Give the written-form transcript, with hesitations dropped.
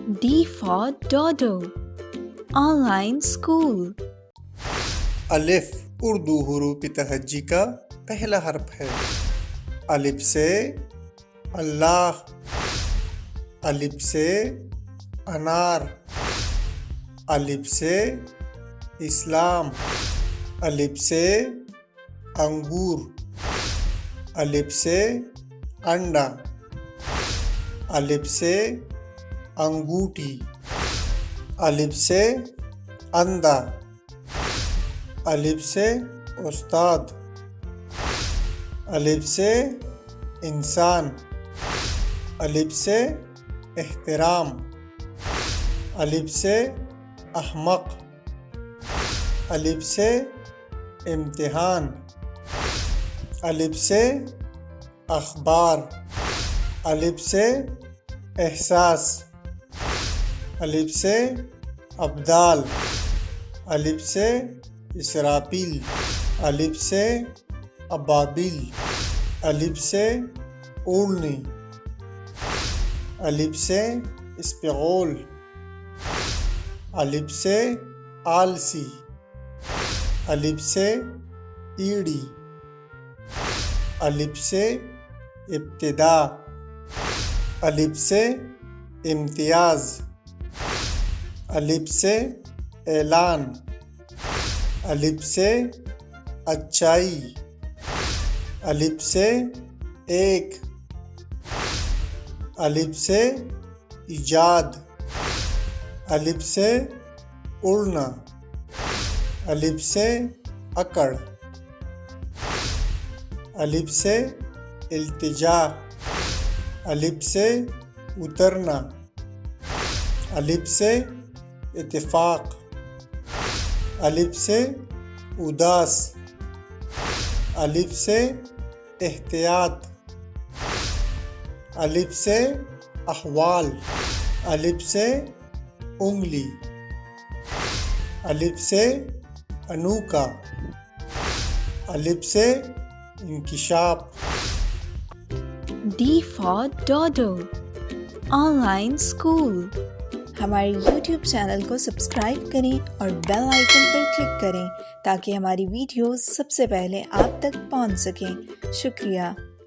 D for Dodo. Online school. الف اردو حروف تہجی کا پہلا حرف ہے۔ الف سے اللہ، الف سے انار، الف سے اسلام، الف سے انگور، الف سے انڈا، الف سے انگوٹھی، الف سے اندھا، الف سے استاد، الف سے انسان، الف سے احترام، الف سے احمق، الف سے امتحان، الف سے اخبار، الف سے احساس، الف سے ابدال، الف سے اسرافیل، الف سے ابابیل، الف سے اڑنی، الف سے اسپغول، الف سے آلسی، الف سے ایڑی، الف سے ابتدا، الف سے امتیاز، الف سے اعلان، الف سے اچائی، الف سے ایک، الف سے ایجاد، الف سے اڑنا، الف سے اکڑ، الف سے التجا، الف سے اترنا، الف سے اتفاق، الف سے اداس، الف سے احتیاط، الف سے احوال، الف سے انگلی، الف سے انوکھا، الف سے انکشاف۔ D for Dodo. Online school. ہمارے YouTube چینل کو سبسکرائب کریں اور بیل آئیکن پر کلک کریں تاکہ ہماری ویڈیوز سب سے پہلے آپ تک پہنچ سکیں۔ شکریہ۔